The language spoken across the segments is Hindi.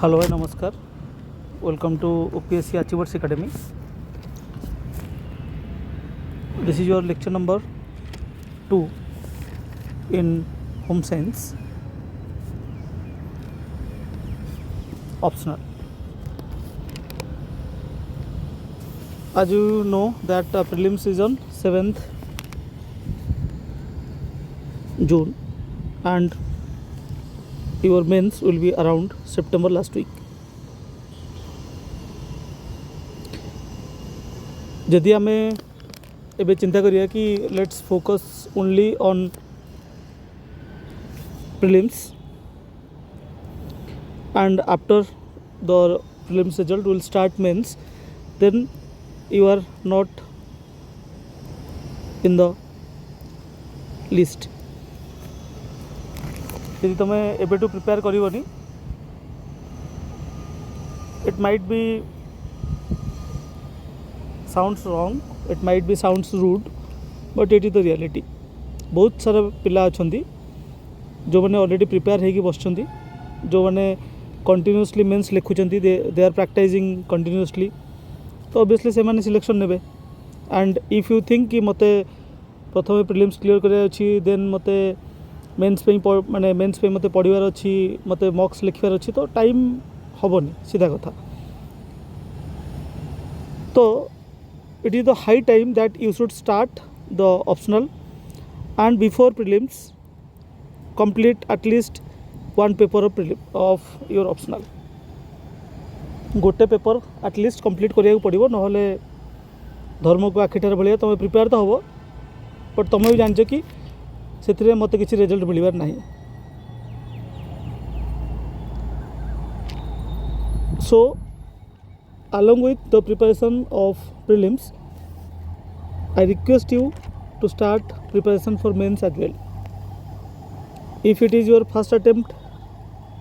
हेलो भाई नमस्कार। Welcome to OPSC Achievers Academy. This is your lecture number 2 in home science optional. As you know that prelims is on 7th June and your mains will be around September last week. यदि आम एबे चिंता करिया कि let's focus only on prelims and after the prelims result will start mains, then you are not in the list. यदि तुम एबे टू प्रिपेयर करबनी it might be sounds wrong, it might be sounds rude, but it is the reality. बहुत सारा पिला अछंती जो मैंने ऑलरेडी प्रिपेयर होगी बसचंती, जो मैंने कंटिन्यूअसली मेंस लिखुचंती, दे आर प्रैक्टिसिंग कंटिन्यूअसली, तो ऑब्वियसली से माने सिलेक्शन नेबे. एंड इफ यू थिंक कि मते प्रथम प्रीलिम्स क्लियर करे अछि, देन मते मेंस पे माने मेंस पे मते पढ़िबार अछि, मते मॉक्स लिखबार अछि, तो टाइम हबनी सीधा कथा. तो it is the high time that you should start the optional, and before prelims complete at least one paper of your optional. गोटे पेपर एटलिस्ट कंप्लीट करिया पड़ो, नहले धर्म को आखिटार भाया तुम प्रिपेयर तो हम, बट तुम भी जान कि से मत किसी रिजल्ट मिलबार नहीं. सो along with the preparation of prelims, I request you to start preparation for mains as well. If it is your first attempt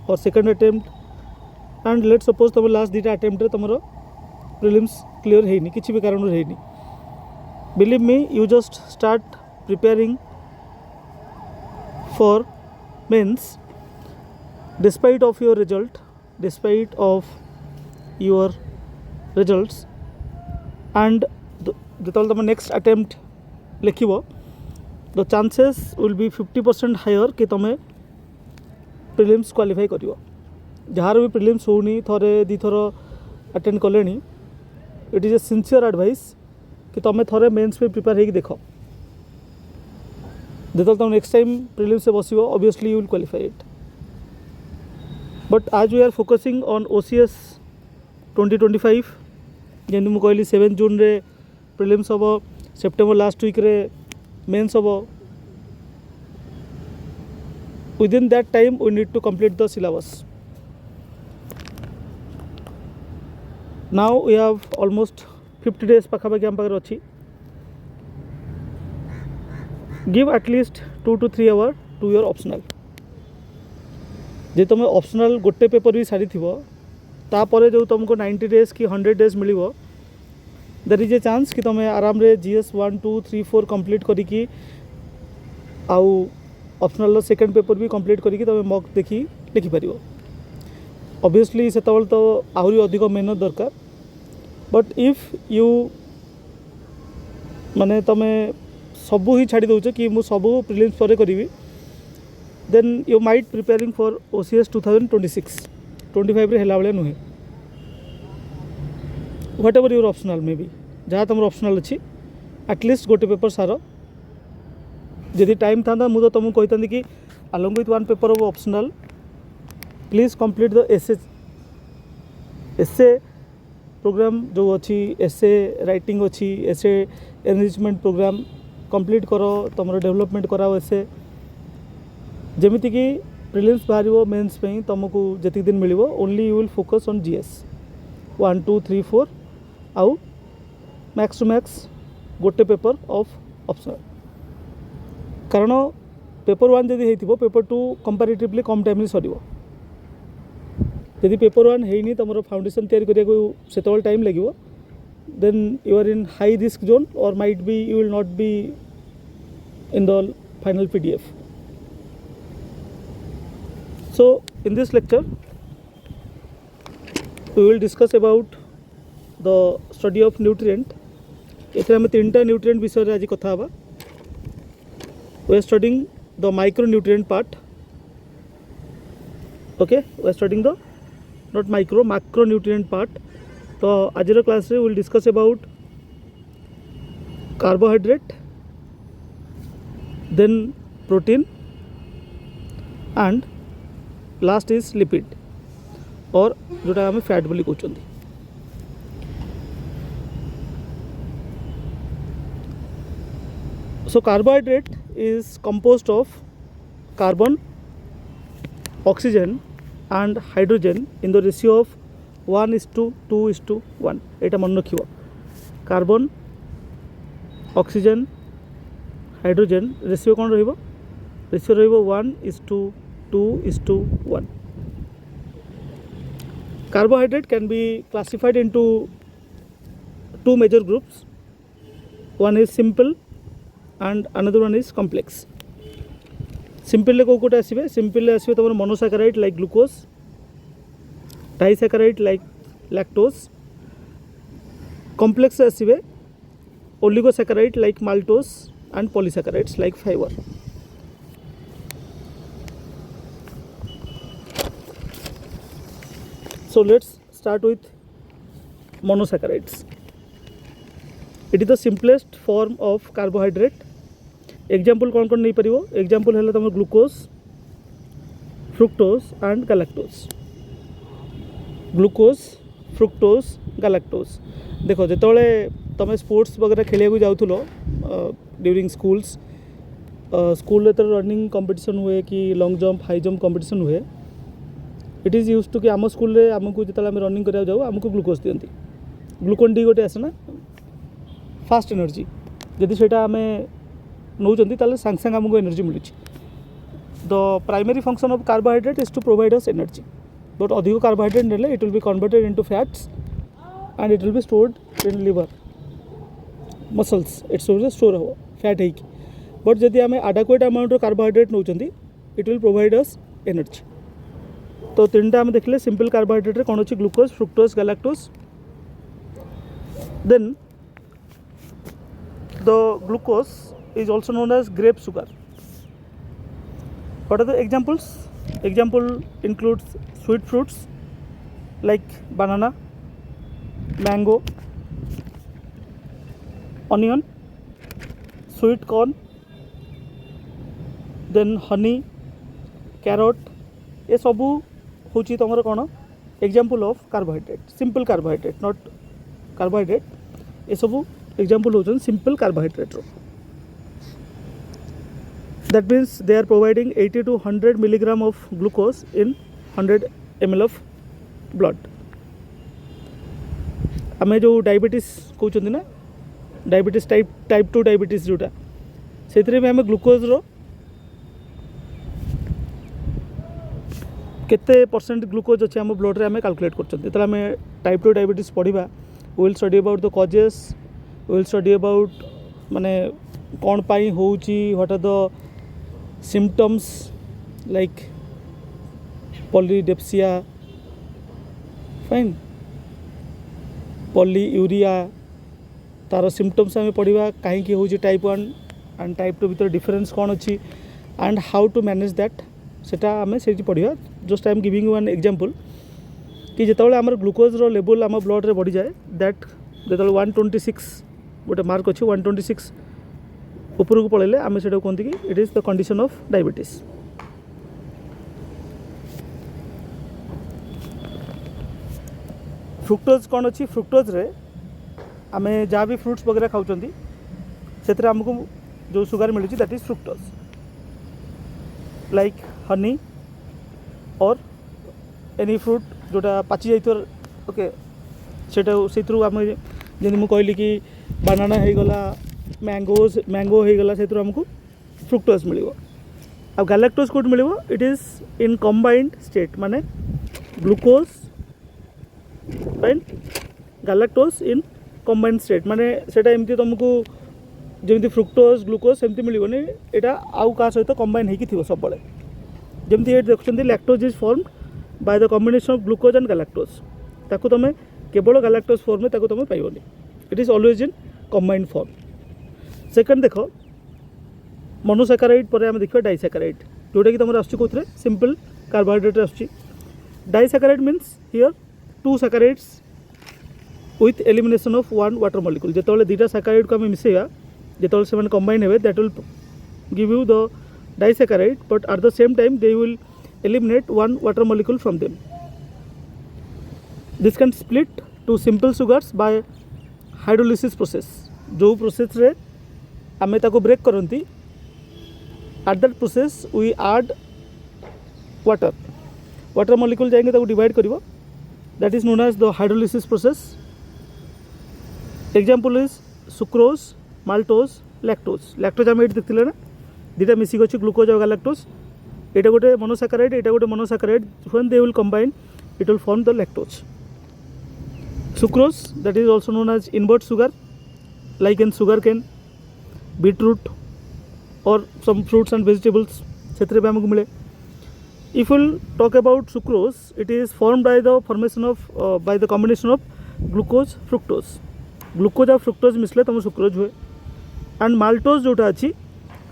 or second attempt, and let's suppose तुम लास्ट दुटा अटेम्प्ट तुम प्रीलिम्स क्लियर है किसी भी कारण है, believe me, you just start preparing for mains despite of your result, despite of your results, and जो तुम नेक्स्ट अटेम्प्ट लिख the chances will be 50% higher कि तुम प्रीलिम्स क्वालिफाई कर. जार भी प्रीलिम्स होनी थरे दी थर अटेंड कले, it is a sincere advice कि तुम थरे मेंस पे प्रिपेयर होगी देख, जो तुम नेक्स्ट टाइम प्रीलिम्स से बस obviously you will qualify it. But आज we are focusing on OCS 2025. जमी मुझे कहली 7 जून रे प्रीलिम्स हम, सेप्टेम्बर लास्ट वीक रे मेंस हम. Within that time we need to complete the syllabus. Now we have almost 50 days पाखापाखि आम पाखे अच्छी. Give at least 2 to 3 hour to your optional. जे तुम ऑप्शनल गोटे पेपर भी सारी थी, तापर जो तुमको 90 डेज कि 100 डेज मिल, देयर इज ए चांस कि तुम आराम रे GS 1 2 3 4 कंप्लीट करिकी आउ ऑप्शनल सेकंड पेपर भी कंप्लीट करिकी तुम मॉक देखी लिखि पारिबो. ऑब्वियसली से तो आहरी अधिक मेहनत दरकार, बट इफ यू माने तुम सबू ही छाड़ी दौच कि मुझे सबू प्रीलिम्स पर करी, then you might preparing for OCS 2026 25 रे हेला भाया नुहे. Whatever your optional may be, जहाँ तुम ऑप्शनल अच्छी एटलिस्ट गोटे पेपर सार. जदि टाइम था मुझे तुमको कहता कि along with one paper of optional please complete the essay programme जो अच्छी, essay राइटिंग अच्छी, essay एनरिचमेंट प्रोग्राम कंप्लीट करो, तुम डेवलपमेंट कराओ essay. जमीती कि प्रीलिम्स बाहर मेंस पे तुमको जी दिन मिल, only you will focus on GS 1 2 3 4 आउ मैक्स टू मैक्स गोटे पेपर ऑफ ऑप्शनल. कारण पेपर 1 जदि हो, पेपर 2 कंपैरेटिवली कम टाइम सर. यदि पेपर 1 है तुम फाउंडेशन तैयारी करने से टाइम लगे, then you are in high risk zone और might be you will not be in the final PDF. So in this lecture we will discuss about the study of nutrient. एथे आम 3टा न्यूट्रिएंट विषय आज कथा हबा. We are studying the micronutrient part. Okay, we are studying the not micro macronutrient part. तो आज क्लास रे we will discuss about carbohydrate, then protein, and last is lipid और जोटा आम फैट बोली कहते. So carbohydrate is composed of carbon, oxygen and hydrogen in the ratio of 1:2:1. एटा मन रखिबो. कार्बन, ऑक्सीजन, हाइड्रोजन रेशियो कौन रहिबो? रेशियो रहिबो 1:2:1. Carbohydrate can be classified into two major groups. One is simple and another one is complex. Simple ले कोटे आसीबे. Simple ले आसीबे तमर monosaccharide like glucose, disaccharide like lactose. Complex आसीबे oligosaccharide like maltose and polysaccharides like fiber. So let's start with monosaccharides. It is the simplest form of carbohydrate. Example कौन कौन नहीं परिवो? Example है तमर glucose, fructose and galactose. Glucose, fructose, galactose. देखो जेतोले तमे स्पोर्ट्स वगैरह खेलिया को जाउथुलो ड्यूरिंग स्कूल्स, स्कूल रे तो रनिंग कंपटीशन हुए कि long jump, high jump competition हुए. इट इज यूज टू कि आम स्कूल रे आमको जेतला आम रनिंग करिया जाऊ आमको ग्लूकोज दियंती. ग्लूकोन डी गोटे आसे ना फास्ट एनर्जी. जदि सेटा आम नौचंती ताले सांग सांग आमको एनर्जी मिलुची. The primary function of carbohydrate is to provide us energy. But अधिक कार्बोहाइड्रेट नेले it will be converted into fats and it will be stored in liver, muscles. It store हो फैट है कि. बट जदि आम adequate amount of carbohydrate नौचंती it will provide us energy. तो 3टा आम देखले सिंपल कार्बोहाइड्रेट रे कौन अच्छी glucose, fructose, galactose. Then the glucose is also known as grape sugar. What are the examples? Example includes sweet fruits like banana, mango, onion, sweet corn, then honey, carrot. ये सबू हूँ तुम कौन example of carbohydrate. Simple carbohydrate not carbohydrate. ये सबू एग्जाम्पल होचन सिंपल कार्बोहाइड्रेट रो. That means they are providing 80 to 100 milligram of glucose in 100 ml of blood. आम जो डायबिटीज कहते ना, डायबिटीज टाइप 2 डायबिटीज जोटा से आम ग्लूकोज रो केते परसेंट ग्लूकोज अच्छे आम ब्लड रे आम कैलकुलेट कर. आम टाइप 2 डायबिटीज पढ़ा. We will study about the causes, we will study about माने कौन पाई होउची, what are the symptoms like polydipsia, fine, polyuria, तार सिम्पटम्स आम पढ़ा. कहीं हूँ टाइप 1 एंड टाइप 2 भीतर डिफरेंस कौन अच्छी and how to manage that सेटा आम से पढ़ा. Just I am giving one example कि जिते आम ग्लूकोज रो लेवल आम ब्लड रे बढ़ी जाए दैट जो 126 गोटे मार्क अच्छी 126 ऊपर को पड़े आम से कहते कि it is the condition of diabetes. Fructose कौन अच्छी? फ्रुक्टोज रे आम जहाँ भी फ्रुट्स वगैरह खाऊँ से आमको जो सुगर मिलूँ that is fructose like Honey और एनी फ्रूट जोटा पाची जाइथर. ओके सेटा से आम जमी मुझे कहली कि बानाना हो गला, मैंगो हो गला, से आमको फ्रुक्टोज मिल. आ गैलेक्टोज कौट मिल? It is in combined state माने glucose fine galactose in combined state माने सेटा एमती तुमको जमी फ्रुक्टोज ग्लूकोज सेमती मिलनी. यहाँ आउ क्या सहित कंबाइन हो सब जमी ये देखते lactose is formed by the combination of glucose and galactose. ताको तुम केवल गैलेक्टोज फॉर्म में ताको तुम पाइबनी it is always in combined form second देख मोनोसैकाराइड पर आम देखा डाइसैकाराइड जोटा कि तुम आसुँ सिंपल कार्बोहाइड्रेट आसुँच disaccharide means here 2 saccharides with elimination of 1 water molecule जो दुटा सैकाराइड को आम मिसेगा जो से कंबाइन हे that will give you the डाइसैकाराइड but at the same time they will eliminate 1 water molecule from them. This can split to simple sugars by hydrolysis process. जो प्रोसेस रे आमे ताको ब्रेक करंती at that process we add water molecule जाएंगे ताको डिवाइड करिवो that is known as the hydrolysis process. Example is sucrose, maltose, lactose आमे एट देखथिले ना दुटा मिसिक अछि ग्लूकोज और गैलेक्टोज एटा गोटे मोनोसैकाराइड एटा गोटे monosaccharide when they will combine it will form the lactose sucrose that is also known as invert sugar like in sugar cane beetroot और सम फ्रूट्स एंड वेजिटेबल्स से आमको मिले if will talk about sucrose it is form by the formation of by the combination of glucose fructose और फ्रुक्टोज मिसले तुम सुक्रोज हुए एंड माल्टोज जोटा अच्छी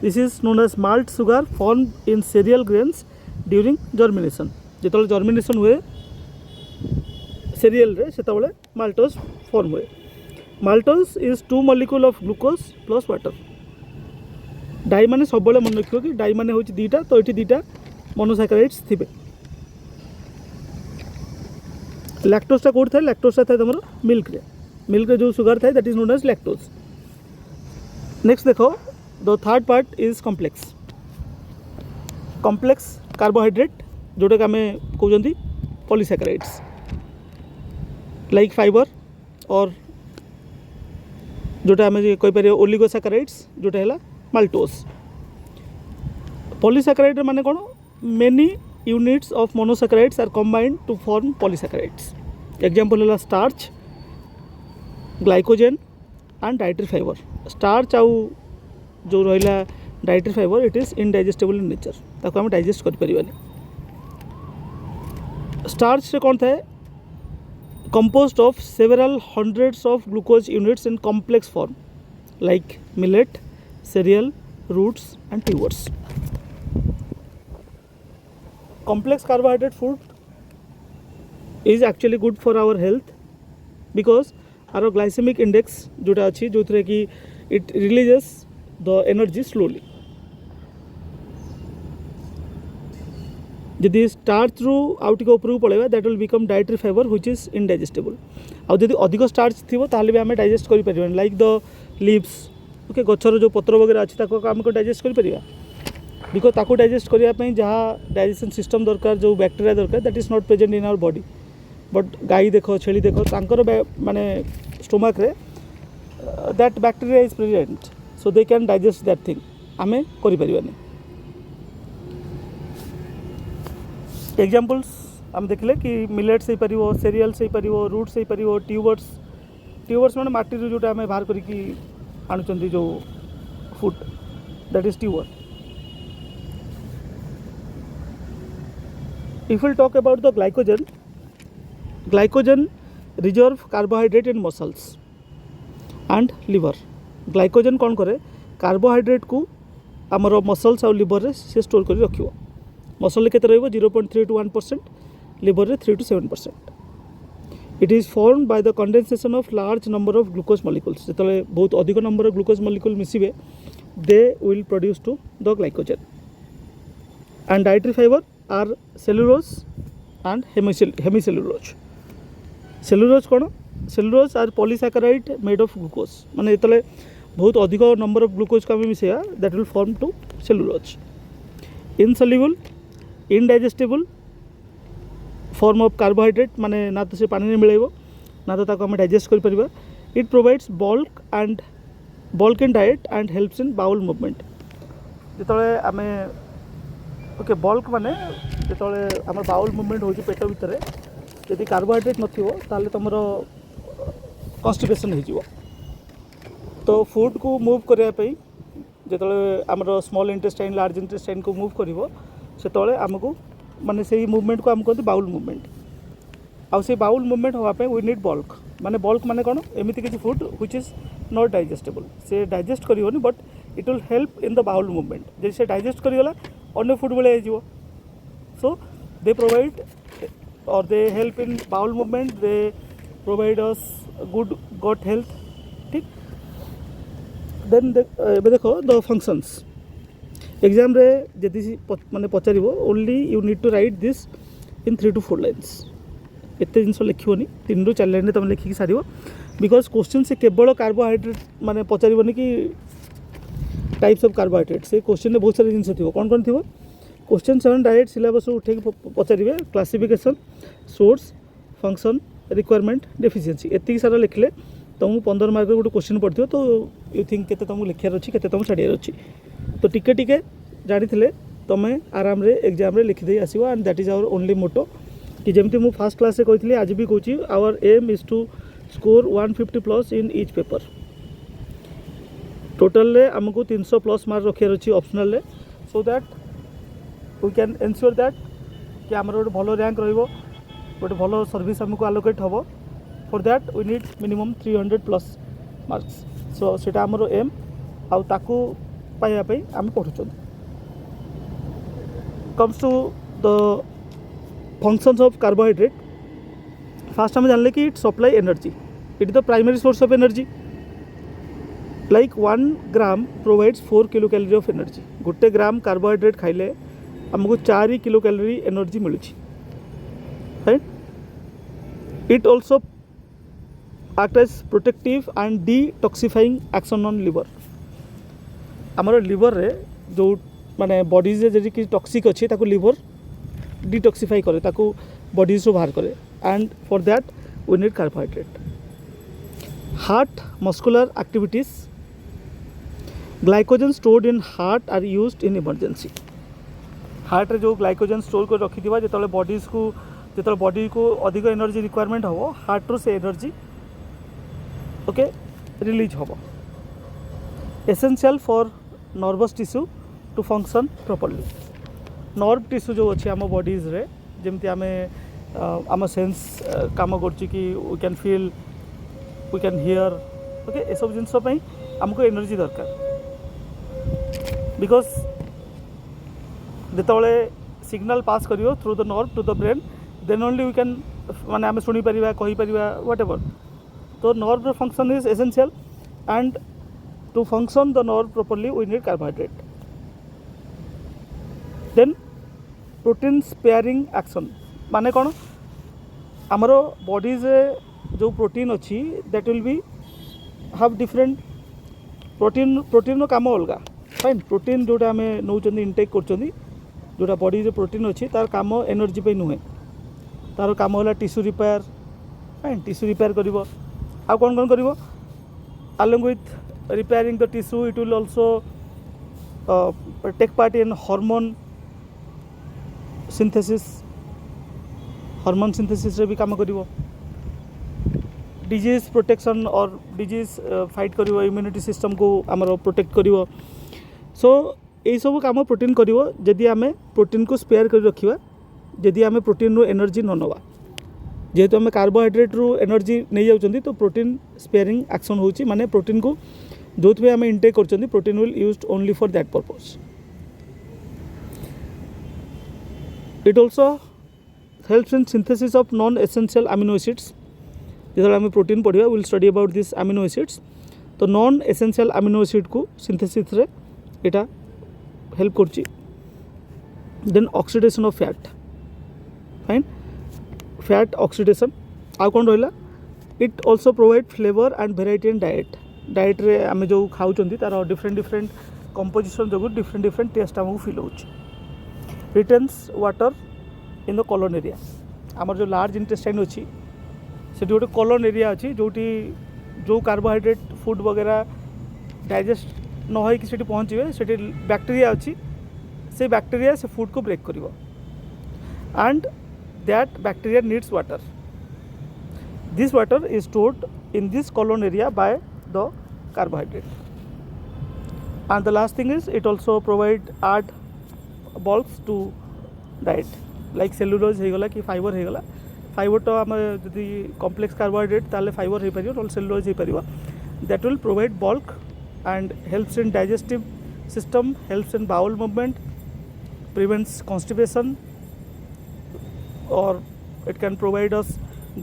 this is known as malt sugar form in cereal grains during germination जो जर्मिनेशन हुए सेरियल रे से माल्टोज फॉर्म हुए maltose is 2 molecule of glucose plus water डाई माने सब मन रखियो कि डाई माने होची दीटा तो ये दीटा मोनोसैकाराइड्स थिबे लैक्टोजटा कोड थाए लैक्टोजटा थाए तुम मिल्क रे जो सुगर थाए that is known as lactose next देखो the third part is complex carbohydrate जोटा कि आम कहते पॉलीसैकाराइड्स लाइक फाइबर और जोटा आम कहीपर ओलिगोसैकाराइड्स जोटा है माल्टोज पॉलीसैकाराइड माने कौन many units of monosaccharides are combined to form polysaccharides example है starch glycogen and dietary fibre starch आउ जो रहा dietary fibre it is indigestible in nature ताको आम डाइजेस्ट करें स्टार्च से कौन था composed of several hundreds of glucose units in complex form like millet cereal roots and tubers complex carbohydrate food is actually good for our health because our glycemic index जोटा अच्छी जो थे कि it releases the energy slowly जदि स्टार्च रू आउ टिके ऊपर पड़ेगा that will become dietary fibre which is indigestible आउ जदि अधिक स्टार्च थी ताहले भी आम डाइजेस्ट कर पारिबा लाइक द लीव्स ओके गछर जो पत्र वगैरह अच्छी ताको आम को डाइजेस्ट कर पारिबा बिकज ताको डाइजेस्ट करने जहाँ डाइजेशन सिस्टम दरकार जो बैक्टेरिया दरकार that is not present in our body but गाई देख छेली देख तांकर माने स्टोमक रे that bacteria is present so they can digest that thing आमे करि परिबानी एग्जांपल्स आम देखले कि मिलेट्स हो पार सेरियल्स हो पार रूट्स हो पार ट्यूबर्स मैंने माटी जोटा आम बाहर करके आणुचंदी जो food that is tuber if we'll talk about the glycogen reserve carbohydrate in muscles and liver glycogen कौन करे कार्बोहाइड्रेट को आमर मसल्स और लिवर रे से स्टोर कर रखियो मसल के 0.3 to 1% लिवर रे 3 to 7% it is formed by the condensation of large number of glucose molecules जिते बहुत अधिक नंबर ऑफ ग्लूकोज मॉलिक्यूल मिसिबे they will produce to the glycogen and dietary fibre are cellulose and hemicellulose cellulose कौन cellulose are polysaccharide made of glucose माने जिते बहुत अधिक नंबर ऑफ ग्लूकोज को आम मिसेगा that will form to cellulose insoluble indigestible form of carbohydrate माने ना तो से पानी में मिलेबो ना तो ताको आम डाइजेस्ट कर परिबा it provides bulk in diet and helps in bowel movement जिते आम ओके बल्क माने जो आम बाउल मूवमेंट हो पेट भितर यदि कार्बोहाइड्रेट नथिबो तुम कन्स्टिपेशन हो तो फूड को मूव करने जो आम स्मॉल इंटेस्टाइन लार्ज इंटेस्टाइन को मूव कर से आमको माने से मूवमेंट को आम कहते बाउल मूवमेंट आउ से बाउल मूवमेंट होगापे वी नीड बल्क माने कौन एमती किसी food which is not digestible से डाइजेस्ट करिवनी but it will help in the bowel movement जब से डाइजेस्ट करिगला अन्य फूड बेले हो सो दे प्रोवाइड और they help in bowel movement they provide us good gut health ठीक देन देखो द फंक्शंस एग्जाम रे जदि माने पचार only you need to write this in 3 to 4 lines एत जिन लिखोनी 3 ରୁ 4 लाइन तुम लिखिकी सार बिकज क्वेश्चन से केवल कार्बोहाइड्रेट माने पचारनी कि टाइप्स ऑफ कार्बोहाइड्रेट से क्वेश्चन बहुत सारी जिन थी कौन कौन थी क्वेश्चन 7 डायरेक्ट सिलेबस उठे पचारे classification source function requirement deficiency एति सारा लिखले तुमको 15 मार्क गोटे क्वेश्चन पड़ो तो यू थिंक के तुमको लिखार अच्छी के तुमको छाड़ियार अच्छी तो टिके टिके जानी तुम्हें आराम रे एग्जाम रे लिखिदे आसो and that is our only motto कि जमी मुझे फास्ट क्लास से कही आज भी कहूँ our aim is to score 150+ in each paper total रे आमको 300+ मार्क रखार अच्छी optional so that we can ensure that कि आमर गोटे भल रैंक रोटे भल सर्विस आमको आलोकेट हम for that we need minimum 300+ marks so सेटा आमर एम आउ ताकू पाइबापी आम पढ़ुं comes to the functions of carbohydrate first आम जानले कि it supply energy it is the primary source of energy like 1 gram provides 4 kilo calorie of energy गोटे ग्राम कार्बोहाइड्रेट खाइले आमको 4 किलो कैलोरी एनर्जी मिलूँ right it also act as protective and detoxifying action on liver आमर लिवर रे जो माने बॉडीज जदि कि टॉक्सिक अच्छी ताको लिवर डिटॉक्सिफाई करे ताको बॉडीज रो बाहर करे and for that we need carbohydrate heart muscular activities glycogen stored in heart are used in emergency heart रे जो ग्लाइकोजन स्टोर कर रखी थिबा जेतले बॉडीज को जेतले बॉडी को अधिक एनर्जी रिक्वायरमेंट हो हार्ट रो से एनर्जी ओके रिलीज हो essential for nervous tissue to function properly nerve tissue जो अच्छी आम बॉडीज रे जमती आम आम सेंस काम करछि कि we can feel we can hear okay ए सब जिनस आमको एनर्जी दरकार बिकॉज जिते सिग्नल पास करियो through the nerve to the brain then only we can माने आम शुणी परिबा कहि परिबा व्हाटएवर तो nerve function is essential and to function the nerve properly we need carbohydrate then protein sparing action माने कौन आमर बॉडीज जो प्रोटीन अच्छी that will be have different protein काम अलग फाइन प्रोटीन जोटा आम नौ इनटेक कर जोटा बॉडी प्रोटीन अच्छी तार काम एनर्जी पे नुहे तार काम है tissue repair fine tissue repair कर कौन कौन कर along with repairing the tissue it will also take part in hormone synthesis रे भी काम करिवो डिजीज प्रोटेक्शन और डिजीज फाइट करिवो इम्यूनिटी सिस्टम को आमर प्रोटेक्ट करिवो सो यही सब काम प्रोटीन करिवो जदि आमे प्रोटीन को स्पेयर कर रखिवा जदि आमे प्रोटीन रो एनर्जी न नवा जेहेतु आम कार्बोहाइड्रेट रू एनर्जी नहीं जाउछंती तो प्रोटीन स्पेयरिंग एक्शन होची माने प्रोटीन को जो आम इनटेक कर protein will used only for that purpose it also helps in synthesis of non essential amino acids जो आम प्रोटीन पढ़ा will study about this amino acids तो नॉन एसेंशियल अमीनो एसिड को सिंथेसिस रे एटा हेल्प करची then oxidation of fat fine fat oxidation आ कौन रहा it also provide flavour and variety in diet रे आम जो खाऊँ तार डिफरेंट कंपोजिशन जो डिफरेंट टेस्ट आमको फिल हो retains water in the colon area आमर जो लार्ज इंटेस्टाइन अच्छी से गोटे कॉलन एरिया अच्छी जो कार्बोहाइड्रेट फूड वगैरह डाइजेस्ट न हो कि पहुँचे से बैक्टेरिया अच्छी से बैक्टेरिया से फूड को ब्रेक कर and that bacteria needs water this water is stored in this colon area by the carbohydrate and the last thing is it also provide bulks to diet like cellulose हो गला कि फाइबर हो गला फाइबरटा आम जदि कम्प्लेक्स कार्बोहाइड्रेट ताले फाइबर हो पार ना सेलुलोज हो पार that will provide bulk and helps in digestive system, helps in bowel movement, prevents constipation, or it can provide us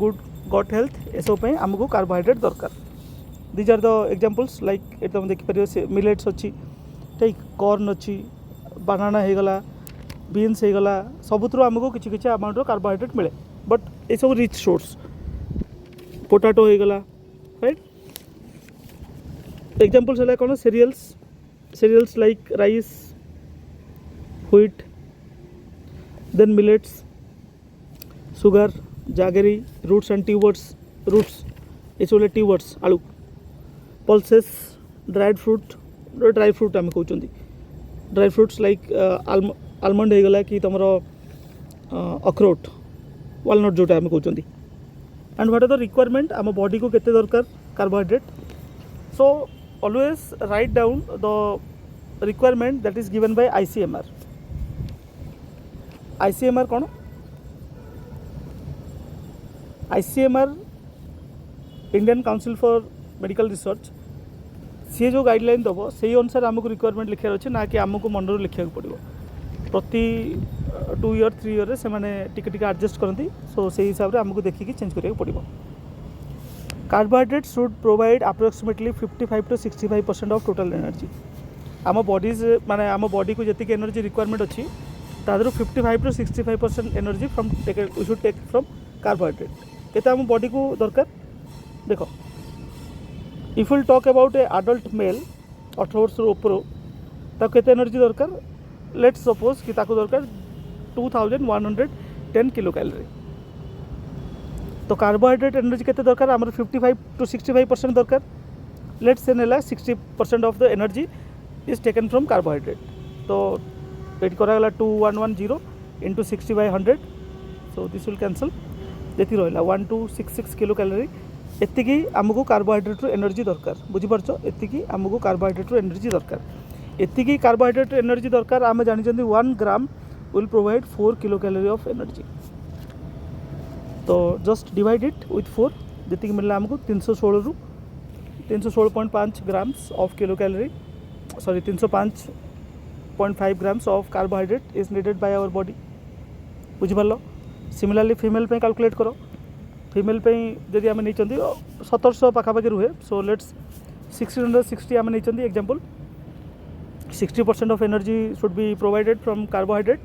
good gut health. ये सब पे हमको कार्बोहाइड्रेट दरकार. These are the examples like ये तुम देखि परियो से मिलेट्स अच्छी ठीक कॉर्न अच्छी बनाना हो गला बीन्स हो गला सबुतरो हमको किछि किछि अमाउंट कार्बोहाइड्रेट मिले बट ये सब रिच सोर्स पोटाटो हो गला राइट. एग्जाम्पल्स है कौन cereals like rice, wheat, then millets, sugar, jaggery, roots and tubers. Roots ये सब tubers आलू pulses, dried fruit आम कहते ड्राई फ्रुट्स लाइक आलमंड हो गला कि तुम अखरोट वालनट जोटा आम कहते and what are the requirement आम बॉडी को केते दरकार carbohydrate. So always write down the requirement that is given by ICMR. ICMR कौन? ICMR Indian council for medical research सी जो गाइडलाइन दब से अनुसार आमको रिक्वायरमेंट लिखार अच्छे ना कि आमको मंडर लिखा पड़ो प्रति 2 year 3 year से मैंने टिके एडजस्ट करती. सो से हिसाब से आमको देखिए चेंज करा पड़ो. Carbohydrates should provide approximately 55 to 65% of total energy. आम बॉडीज माने आम बॉडी को जी एनर्जी रिक्वायरमेंट अच्छी तादर 55 to 65% energy from we should take from carbohydrate. केते आम बॉडी को दरकार देख if will talk about a adult male 18 वर्ष ऊपर ताको केते एनर्जी दरकार. लेट्स सपोज कि ताको दरकार 2110 किलो कैलोरी. तो कार्बोहाइड्रेट एनर्जी केते दरकार आमर 55 to 65% दरकार. लेट्स से नेला 60% of the energy is taken from carbohydrate. तो एट करागला 2110 into 60/100. So this will cancel जी रहा 1266 किलो कैलोरी. एतिकी आमको कार्बोहाइड्रेट एनर्जी दरकार. बुझीपारछ एतिकी आमको कार्बोहाइड्रेट एनर्जी दरकार. एतिकी कार्बोहाइड्रेट एनर्जी दरकार आम जानी 1 gram will provide 4 kilo calorie of energy. तो जस्ट डिवाइड इट विथ 4 जी मिलला आमको 316 रु 316.5 grams of kilo calorie sorry 305.5 grams of carbohydrate is needed by our body. बुझिपार. सिमिलरली फीमेल पे कैलकुलेट करो. फीमेल पे जदि आम नहीं 1700 पाखापाखि रुहे. सो लेट्स 1660 आम नहीं example 60% of energy should be provided from carbohydrate.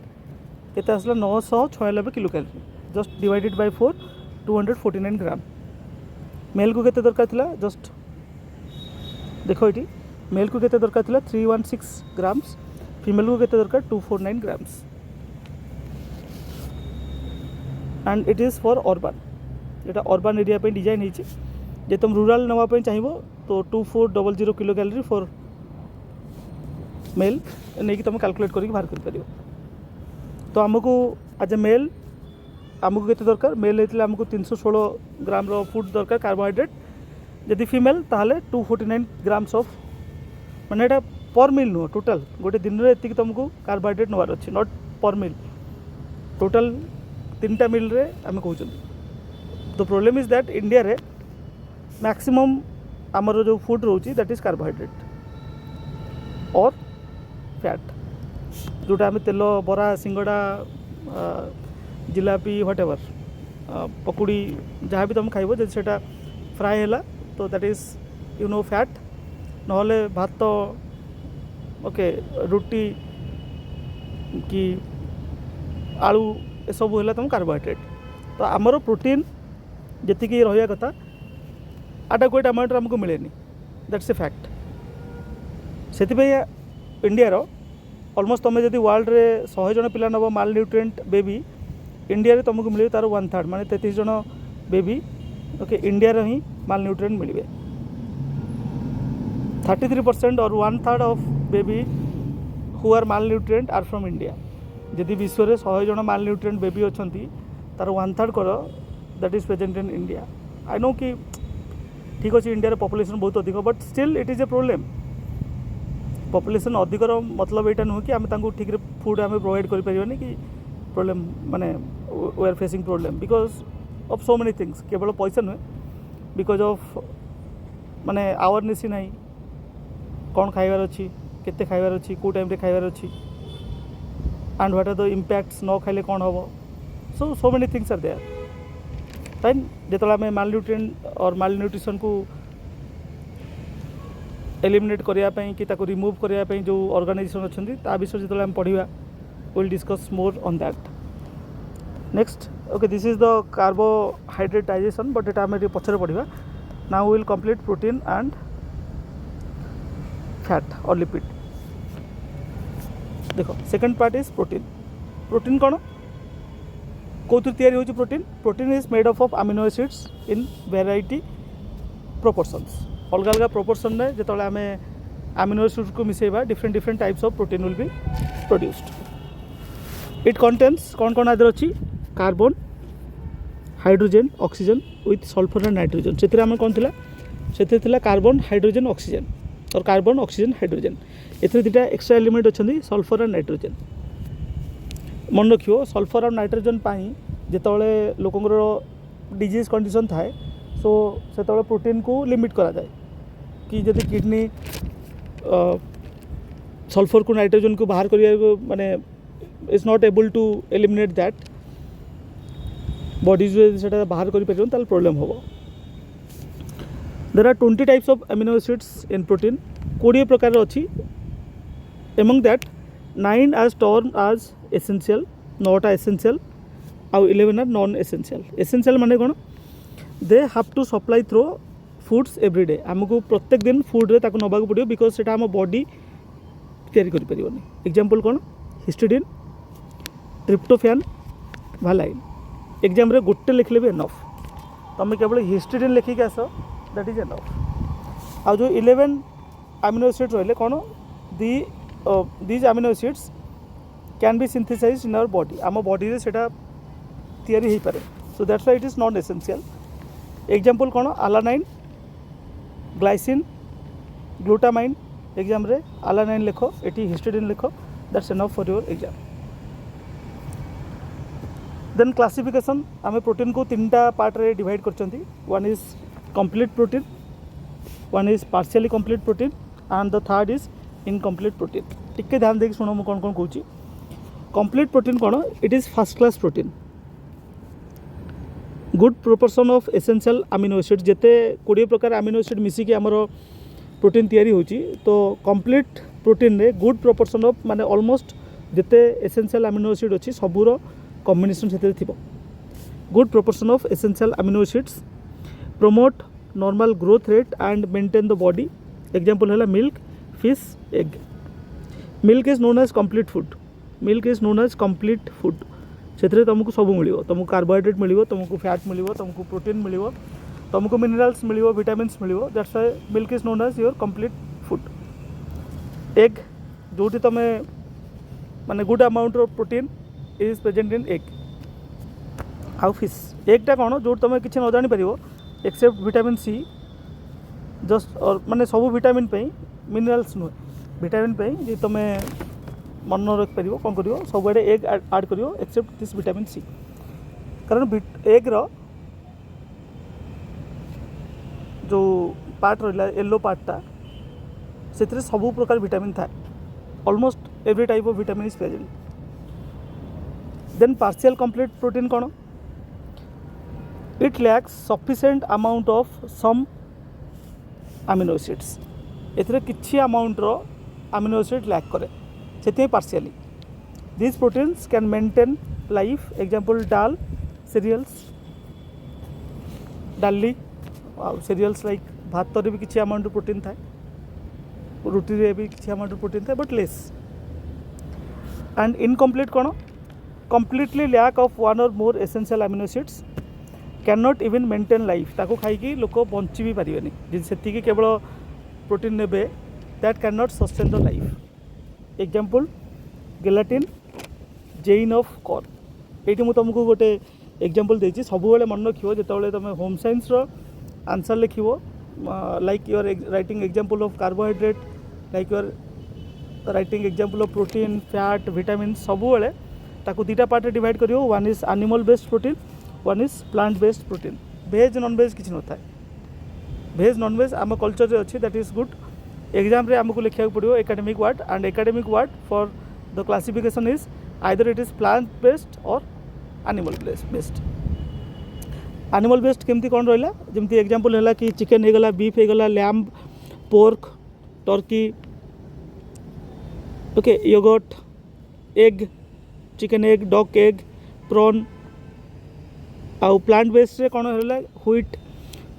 केते आसला 996 kilo calorie. Just divided by 4 249 gram. Male को केते दरकार थिला जस्ट देखो ये मेल को केते दरकार थिला 316 ग्राम्स. फीमेल को केते दरकार 249 grams. And it is for urban. जेटा अर्बन एरिया पे डिजाइन होती जे तुम रूरल नवाई चाहिए तो 2400 किलो कैलोरी फॉर मेल नहीं कि तुम कैलकुलेट करके बाहर कर पार. तो आमको एज ए मेल आमको केते दरकार मेल होता आमको 316 ग्राम रो फूड दरकार कार्बोहाइड्रेट. जदि फीमेल ताहले 249 ग्राम्स ऑफ माने एटा पर मिल नुह टोटाल गोटे दिन में एति तुमको कार्बोहाइड्रेट नवार अच्छे नॉट पर मिल टोटाल 3टा मिल रे आम कहते. The problem is that India रे मैक्सिमम आमर जो फूड रोची दैट इज कार्बोहाइड्रेट और फैट जोटा आम तेल बरा सिंगड़ा जिलापी व्हाट एवर पकुड़ी जहाँ भी तुम खाइब जब से फ्राए है तो that is you know fat. नहले भात ओके रुटी कि आलू ये सब है तुम कार्बोहाइड्रेट. तो आमर प्रोटीन जी रहा कथा आडाकुएट अमाउंट आमको मिले दैट्स ए फैक्ट. से इंडिया ऑलमोस्ट तुम जब वर्ल्ड रे 100 जन पिला नब माल न्यूट्रिएंट बेबी इंडिया रे तुमको मिले तार 1/3 माने 33 जन बेबी ओके इंडिया रे ही माल न्यूट्रिएंट मिले. 33% और 1/3 of baby who are malnutrient are from India. जदि विश्व में 100 जन माल न्यूट्रिएंट बेबी अच्छा तार 1/3 कर that is present in India. I know कि ठीक अच्छे इंडिया पॉपुलेशन बहुत अधिक but still it is a problem. Population अधिकर मतलब यहाँ नुह कि आम ठीक फूड आम प्रोवाइड कर कि प्रोब्लेम माने we are facing problem because of so many things केवल पैसा नुहे बिकॉज ऑफ माने अवेयरनेस ही नहीं कौन खाइबार अच्छी केते खाइबार अच्छी को टाइम रे खाइबार अच्छी and what are the impacts न खाइले कौन हम so many things are there right जो आम मालन्यूट्रिएंट और मालन्यूट्रिशन को एलिमिनेट करने कि ताको रिमूव करने जो ऑर्गेनाइजेशन अच्छा विषय जो आम पढ़ा will discuss more on that next okay this is the carbohydrate digestion but एटा आम पछरे पढ़ा now will complete protein and fat और लिपिड देखो second part is protein protein कौन कौन तैयारी होची protein is made of amino acids in variety proportions अलग अलग प्रोपोर्शन में जो आम अमीनो एसिड्स को मिसेबा different types of protein will be produced it contains कौन कौन आदर अच्छी carbon hydrogen oxygen with sulphur and nitrogen से आम कौन थी कार्बन हाइड्रोजेन ऑक्सीजन और कार्बन ऑक्सीजन हाइड्रोजेन एथरे दुटा एक्स्ट्रा एलिमेंट अच्छा सल्फर एंड नाइट्रोजेन मन रखियो सल्फर और नाइट्रोजेन जिते लोकंर डिजीज कंडीशन थाए सो से प्रोटीन को लिमिट करा जाए कि जदि किडनी सल्फर को नाइट्रोजन को बाहर करिया माने is not able to eliminate that body से बाहर कर प्रॉब्लम हम there are 20 types of amino acids in protein 20 प्रकार अच्छी एमंग दैट 9 आर टर्म आज एसेंशियल 9टा एसेंशियल आउ 11 आर नॉन एसेंशियल एसेंशियल माने कौन they have to supply through foods everyday आमको प्रत्येक दिन फूड्रे नवाक पड़ो बिकज से आम बॉडी तैयारी कर एग्जांपल कौन हिस्टिडिन ट्रिप्टोफैन भालाइन एग्जाम रे गोटे लिखले भी एनफ तुम केवल हिस्टिडिन लिखिक आस दैट इज एनफ आ जो 11 अमीनो एसिड्स रहिले कौन these amino acids can be synthesised in our body आम बॉडी रे सेटा तैयारी हो पारे so that's why it is non essential example कौन अलानाइन ग्लाइसिन ग्लूटामाइन एग्जाम रे अलानाइन लिख एटी हिस्टिडिन लिख that's enough for your exam then classification आम प्रोटीन को 3टा पार्ट रे डिवाइड करछंती one is complete protein one is partially complete protein and the third is incomplete protein टिके ध्यान देख शुण मु कौन कौन कहूँ कंप्लीट प्रोटीन कौन it is first class protein good proportion of essential amino acid जिते 20 प्रकार अमीनो एसिड मिसिकी आमर प्रोटीन तैयारी होची तो कंप्लीट प्रोटीन रे गुड प्रोपोर्शन ऑफ माने ऑलमोस्ट जिते एसेंशियल अमीनो एसिड अच्छी सबूर कॉम्बिनेशन से good proportion of essential amino acids promote normal growth rate and maintain the body example है milk fish egg milk is known as complete food milk is known as complete food से तुमको सब मिल तुमको कार्बोहाइड्रेट मिल तुमको फैट मिल तुमको प्रोटीन मिल तुमको मिनरल्स मिल विटामिन्स मिल that's why milk is known as your complete food egg जोटी तुम माने good amount of protein is present in egg आउ फिश एगटा कौन जो तुम किसी न जानी पार एक्सेप्ट विटामिन सी जस्ट और माने सब विटामिन मिनरल्स नुहे विटामिन जी तुम मन रखिपर कौन कर सब आड़े एग आड कर एक्सेप्ट दिस विटामिन सी कारण एग्र जो पार्ट रहा येलो पार्टा से सब प्रकार विटामिन थाए almost every type of vitamin is present then partial complete protein कौन it lacks sufficient amount of some amino acids एथिरे किछि अमाउंट रो अमीनो एसिड लैक करे से partially this proteins can maintain life example dal cereals डाली सीरियल्स लाइक भात रे भी किछि अमाउंट प्रोटीन थाए रुटी रे भी किछि अमाउंट प्रोटीन थाए बट लेस एंड इनकम्प्लीट कौन completely lack of one or more essential amino acids cannot even maintain life ताको खाई लोक बंची भी पारे से केवल प्रोटीन ने that can not sustain the life example gelatin zein of corn ये मुझे तुमको गोटे एग्जांपल देती सब मन रख जो तुम होम साइंस आंसर लिख like your writing example of carbohydrate like your writing example of protein fat vitamin सब ताको 2टा पार्ट डिवाइड करियो one is animal based protein one is plant based protein veg non veg किसी न था भेज नॉन भेज आम कल्चर अच्छी दैट इज गुड एग्जाम रे आमको लिखा पड़ो academic word and academic word for the classification is either it is plant based or animal based animal based केमती कौन रहा जमी एग्जांपल है कि चिकेन होगला बीफ होगला lamb pork turkey okay yoghurt egg chicken egg duck egg prawn आउ प्लांट बेस्ड रे कौन है व्हीट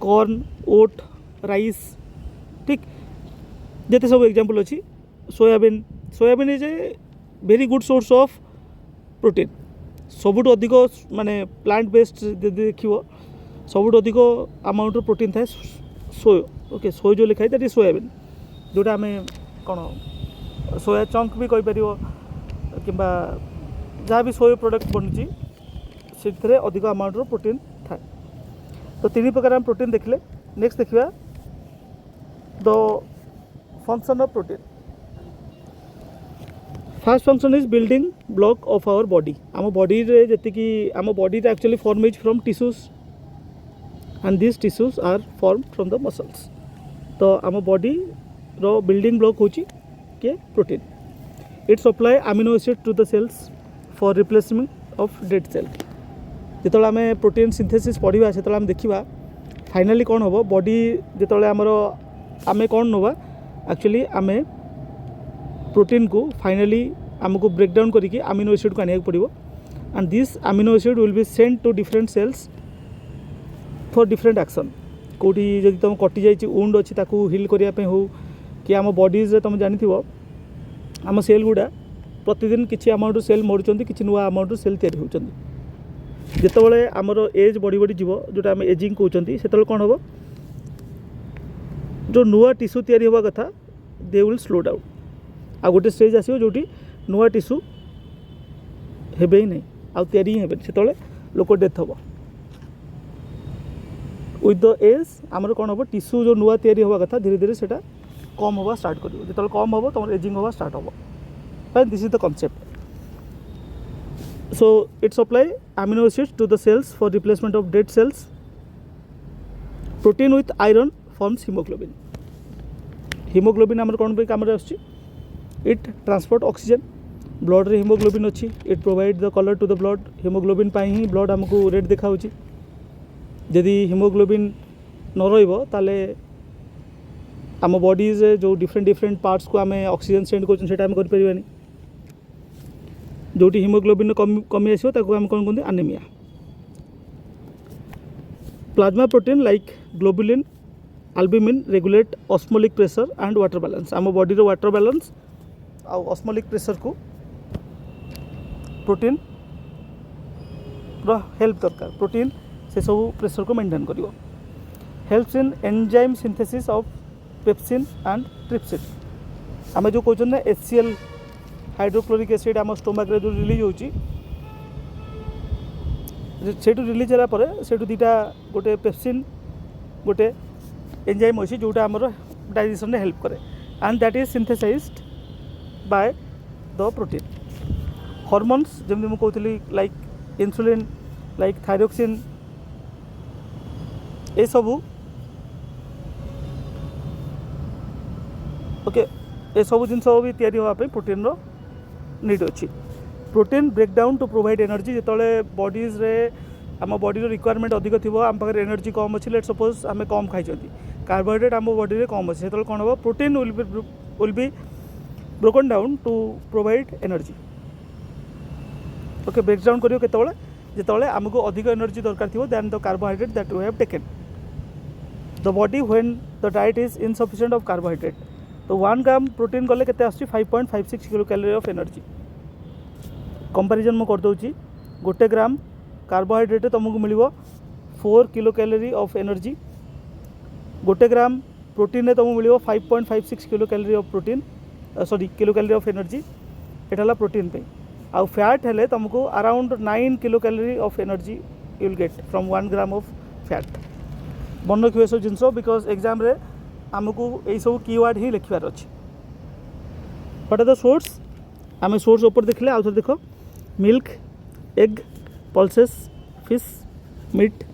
कॉर्न ओट राइस ठीक जिते सब एग्जांपल अच्छी soybean soybean is a very good source of protein सबुठ अधिक माने प्लांट बेस्ड जब देख सबुठ अधिक अमाउंट प्रोटीन थाए सोय ओके सोय जो लिखाई दैट इज सोयाबीन जोटा आम कौन सोया चंक भी कहीपर कि जहाँ भी सोया प्रोडक्ट बनुची से अधिक अमाउंट प्रोटीन थाए तो तीन प्रकार आम प्रोटीन देखले नेक्स्ट देखा the function of protein first function is building block of our body आम बॉडी रे जति आम body actually form is from tissues and this tissues are form from the muscles तो आम बॉडी रो बिल्डिंग ब्लॉक होची के protein it supply amino acid to the cells for replacement of dead cell जिते आम प्रोटीन सिंथेसिस पढ़ा से आम देखा फाइनाली कौन हम बॉडी जिते आमर आम कौन नवा एक्चुअली आम प्रोटीन को फाइनाली आमको ब्रेकडाउन करके अमीनो एसिड को आने पड़ो and this amino acid will be send to different cells for different action कौटी जब तुम कटि जाइए वुंड अच्छी हिल करने हो कि आम बॉडीज तुम जानी आम सेल गुड़ा प्रतिदिन किसी अमाउंट सेल मरुँच कि नुआ अमाउंट सेल तैयारी होती जितेबाला आमर एज बढ़ी बढ़ी जीव जोटा आम एजिंग कहते से कौन हम जो नुआ टिश्यू तैयारी होगा कथा दे विल स्लो डाउन आ गोटे स्टेज आसो जो नुआ टिश्यू हेबे ही नहीं आउ तैयारी ही हेबे से लोक डेथ हम विथ द एज आमर कौन हम टिश्यू जो नुआ तैयारी होगा कथा धीरे धीरे से कम हवा स्टार्ट कर जो कम हम तुम एजिंग हवा स्टार्ट हम this is the concept so it supply amino acids to the cells for replacement of dead cells protein with iron forms hemoglobin आमर कौन पे काम आसुची इट ट्रांसपोर्ट ऑक्सीजन ब्लड रे hemoglobin अच्छी it provide the colour to the blood hemoglobin पाई ही ब्लड आमको रेड देखा होची यदि hemoglobin न रहिबो ताले आम बॉडीज जो डिफरेंट पार्ट्स को आम ऑक्सीजन सेंड कर कर परिबानी जोटी हिमोग्लोबिन कमी आसो आम कौन कहते anaemia plasma protein like globulin albumin regulate osmotic pressure and water balance आम बॉडी रो वाटर बैलेंस आ ऑस्मोलिक प्रेशर को प्रोटीन रो हेल्प दरकार प्रोटीन से सब प्रेशर को मेंटेन करिवो helps in enzyme synthesis of pepsin and trypsin आम जो कहते हैं HCl हाइड्रोक्लोरिक एसिड आम स्टोमाक रे जो रिलीज होची सेटू रिलीज होला परे सेटू दीटा गोटे पेप्सिन गोटे एंजाइम अच्छी जोटा आमर डाइजेशन में हेल्प करे and that is synthesised by the protein hormones जमी मुझे कहती लाइक इंसुलिन लाइक थायरोक्सिन ये सबू ओके ये सब जिन भी तैयारी होगापी प्रोटीन रो नीड अच्छी protein breakdown to provide energy जिते बॉडीज रे आम बॉडी रिक्वायरमेंट अधिक थी आम पाखे एनर्जी कम अच्छी लेट सपोज आम कम खाई कार्बोहाइड्रेट आम बॉडी रे कम अच्छे कौन हम protein will be broken down to provide energy okay breakdown करियो केतबेले जितेबाला आमको अधिक एनर्जी दरकार थी than the carbohydrate that we have taken the body when the diet is insufficient of carbohydrate तो 1 ग्राम प्रोटीन गले केते आछि 5.56 kilo calorie of energy comparison मो कर दोची 1 ग्राम कार्बोहाइड्रेट तुमको मिलिबो 4 kilo calorie of energy 1 gram protein रे तुमको मिलिबो 5.56 kilo calorie of protein sorry kilo calorie of energy एटाला प्रोटीन पे आउ फैट हेले तुमको around 9 kilo calorie of energy you will get from 1 gram of fat मन रखिए सब जिनस बिकॉज एग्जाम रे आमको यही सब कीवर्ड ही लिखार अच्छे व्हाट आर द सोर्स आम सोर्स ऊपर देखले आउ थे देख milk egg pulses fish meat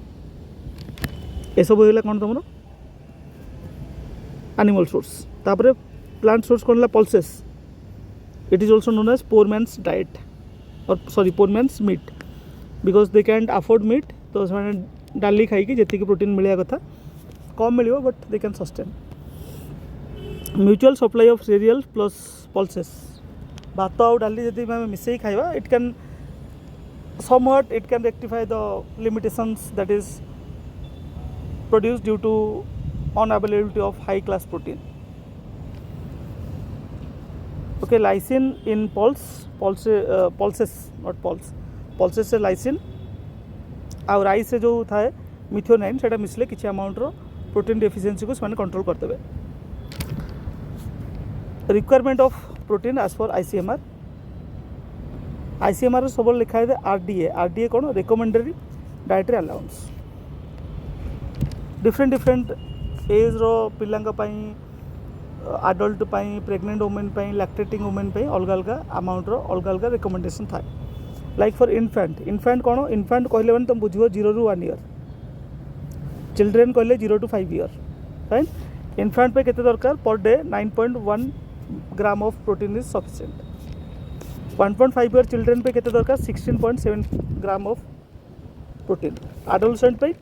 एसबू होगा कौन तुम एनिमल सोर्स तापर प्लांट सोर्स कौन pulses it is also known as poor man's diet और sorry poor man's meat because they can't afford meat तो से डाली खाई जी प्रोटीन मिलवा कथा कम मिल but they can sustain mutual supply of cereal plus pulses भात आउ डाली जब मिसई खाइबा it can somewhat it can rectify the limitations that is produced due to unavailability of high class protein. Okay, lysine in pulses not pulses से lysine और राइस से जो था मिथ्योनाइन से मिसले किसी अमाउंट रो प्रोटीन डेफिशिएंसी को से कंट्रोल करते requirement of protein as for ICMR सब लिखा है आरडीए कौन recommended dietary allowance different age रो पिलांका adult pregnant women lactating women अलग अलग अमाउंट रो अलग अलग रिकमेंडेशन था लाइक फॉर इनफैंट कौन इनफैंट कहले मैंने तुम बुझ 0 to 1 year चिल्ड्रेन कहले 0 to 5 year राइट इनफैंट पे केते दरकार per day 9.1 gram of protein is sufficient 1.5 year children पे केते दरकार 16.7 ग्राम ऑफ प्रोटीन एडोलसेंट पे